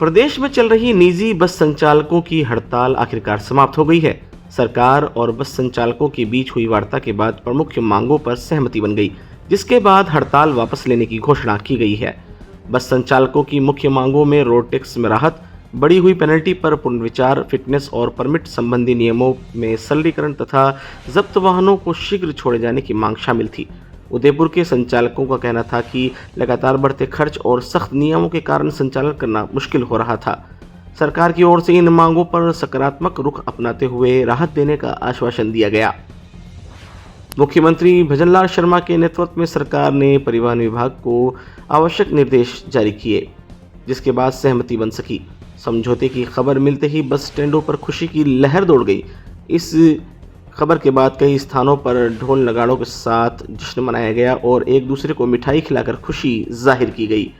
प्रदेश में चल रही निजी बस संचालकों की हड़ताल आखिरकार समाप्त हो गई है। सरकार और बस संचालकों के बीच हुई वार्ता के बाद प्रमुख मांगों पर सहमति बन गई, जिसके बाद हड़ताल वापस लेने की घोषणा की गई है। बस संचालकों की मुख्य मांगों में रोड टैक्स में राहत, बढ़ी हुई पेनल्टी पर पुनर्विचार, फिटनेस और परमिट संबंधी नियमों में सरलीकरण तथा जब्त वाहनों को शीघ्र छोड़े जाने की मांग शामिल थी। उदयपुर के संचालकों का कहना था कि लगातार बढ़ते खर्च और सख्त नियमों के कारण संचालन करना मुश्किल हो रहा था। सरकार की ओर से इन मांगों पर सकारात्मक रुख अपनाते हुए राहत देने का आश्वासन दिया गया। मुख्यमंत्री भजनलाल शर्मा के नेतृत्व में सरकार ने परिवहन विभाग को आवश्यक निर्देश जारी किए, जिसके बाद सहमति बन सकी। समझौते की खबर मिलते ही बस स्टैंडों पर खुशी की लहर दौड़ गई। इस खबर के बाद कई स्थानों पर ढोल नगाड़ों के साथ जश्न मनाया गया और एक दूसरे को मिठाई खिलाकर खुशी जाहिर की गई।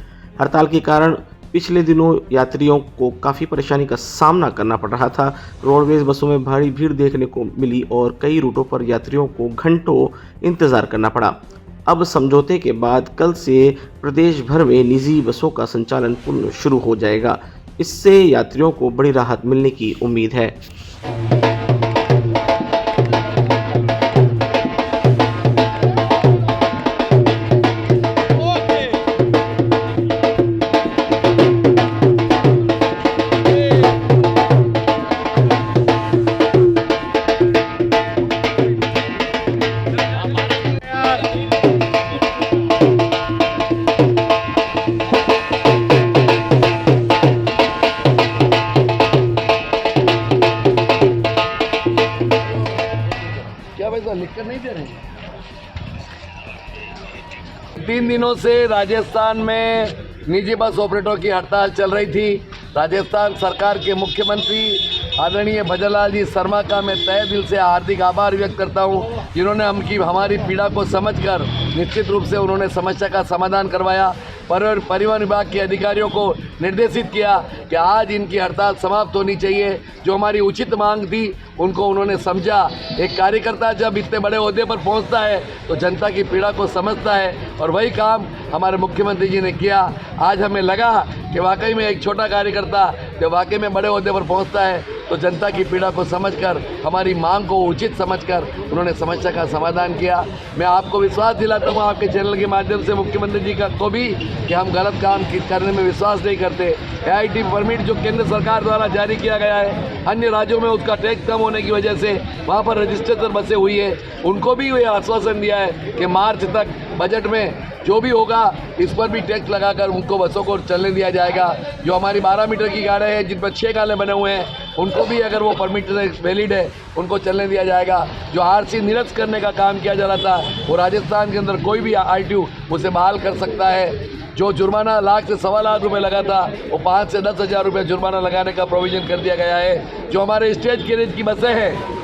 हड़ताल के कारण पिछले दिनों यात्रियों को काफ़ी परेशानी का सामना करना पड़ रहा था। रोडवेज बसों में भारी भीड़ देखने को मिली और कई रूटों पर यात्रियों को घंटों इंतजार करना पड़ा। अब समझौते के बाद कल से प्रदेश भर में निजी बसों का संचालन पुनः शुरू हो जाएगा। इससे यात्रियों को बड़ी राहत मिलने की उम्मीद है। क्या वैसा लिखकर नहीं दे रहे हैं? 3 दिनों से राजस्थान में निजी बस ऑपरेटरों की हड़ताल चल रही थी। राजस्थान सरकार के मुख्यमंत्री आदरणीय भजनलाल जी शर्मा का मैं तहे दिल से हार्दिक आभार व्यक्त करता हूं, जिन्होंने हमारी पीड़ा को समझकर निश्चित रूप से उन्होंने समस्या का समाधान करवाया। परिवहन विभाग के अधिकारियों को निर्देशित किया कि आज इनकी हड़ताल समाप्त होनी चाहिए। जो हमारी उचित मांग थी उनको उन्होंने समझा। एक कार्यकर्ता जब इतने बड़े ओहदे पर पहुंचता है तो जनता की पीड़ा को समझता है, और वही काम हमारे मुख्यमंत्री जी ने किया। आज हमें लगा कि वाकई में एक छोटा कार्यकर्ता जब वाकई में बड़े ओहदे पर पहुंचता है तो जनता की पीड़ा को समझकर, हमारी मांग को उचित समझकर उन्होंने समस्या का समाधान किया। मैं आपको विश्वास दिलाता हूँ आपके चैनल के माध्यम से मुख्यमंत्री जी को भी कि हम गलत काम करने में विश्वास नहीं करते। AIT परमिट जो केंद्र सरकार द्वारा जारी किया गया है, अन्य राज्यों में उसका टैक्स कम होने की वजह से वहाँ पर रजिस्ट्रेशन बसें हुई है, उनको भी ये आश्वासन दिया है कि मार्च तक बजट में जो भी होगा इस पर भी टैक्स लगाकर उनको बसों को चलने दिया जाएगा। जो हमारी 12 मीटर की गाड़ियाँ हैं जिन पर 6 काले बने हुए हैं उनको भी अगर वो परमिट वैलिड है उनको चलने दिया जाएगा। जो RC निरस्त करने का काम किया जा रहा था वो राजस्थान के अंदर कोई भी ITU उसे बहाल कर सकता है। जो जुर्माना लाख से 1.25 लाख रुपए लगा था वो 5 से 10 हज़ार रुपये जुर्माना लगाने का प्रोविज़न कर दिया गया है। जो हमारे स्टेट कैरेज की बसें हैं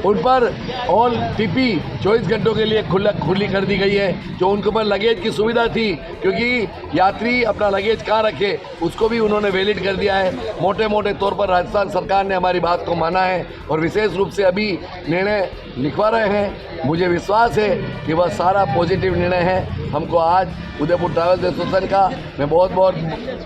उन पर ऑल TP 24 घंटों के लिए खुली कर दी गई है। जो उनके ऊपर लगेज की सुविधा थी, क्योंकि यात्री अपना लगेज कहाँ रखे उसको भी उन्होंने वैलिड कर दिया है। मोटे मोटे तौर पर राजस्थान सरकार ने हमारी बात को माना है और विशेष रूप से अभी निर्णय लिखवा रहे हैं। मुझे विश्वास है कि वह सारा पॉजिटिव निर्णय है। हमको आज उदयपुर ट्रैवल्स एसोसिएशन का मैं बहुत बहुत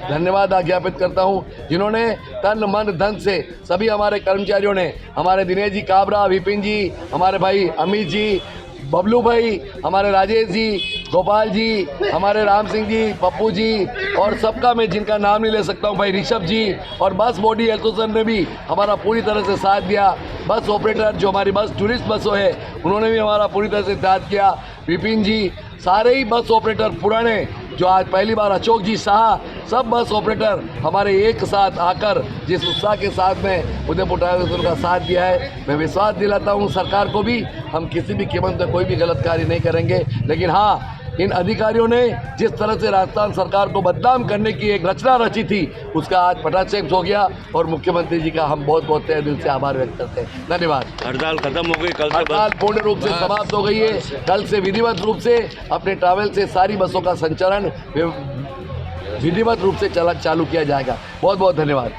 धन्यवाद ज्ञापित करता हूं, जिन्होंने तन मन धन से सभी हमारे कर्मचारियों ने, हमारे दिनेश जी काबरा, विपिन जी, हमारे भाई अमित जी, बबलू भाई, हमारे राजेश जी, गोपाल जी, हमारे राम सिंह जी, पप्पू जी और सबका मैं जिनका नाम नहीं ले सकता हूं, भाई ऋषभ जी, और बस बॉडी एसोसिएशन ने भी हमारा पूरी तरह से साथ दिया। बस ऑपरेटर जो हमारी बस टूरिस्ट बसों है उन्होंने भी हमारा पूरी तरह से साथ किया। विपिन जी, सारे ही बस ऑपरेटर पुराने जो आज पहली बार, अशोक जी शाह, सब बस ऑपरेटर हमारे एक साथ आकर जिस उत्साह के साथ में उदयपुर ट्रैवल्स का साथ दिया है, मैं विश्वास दिलाता हूं सरकार को भी हम किसी भी कीमत में कोई भी गलत कार्य नहीं करेंगे। लेकिन हाँ, इन अधिकारियों ने जिस तरह से राजस्थान सरकार को बदनाम करने की एक रचना रची थी उसका आज पटाक्षेप हो गया, और मुख्यमंत्री जी का हम बहुत बहुत तहे दिल से आभार व्यक्त करते हैं। धन्यवाद। हड़ताल खत्म हो गई, कल हड़ताल पूर्ण रूप से समाप्त हो गई है। कल से विधिवत रूप से अपने ट्रैवल से सारी बसों का संचालन विधिवत रूप से चालू किया जाएगा। बहुत बहुत धन्यवाद।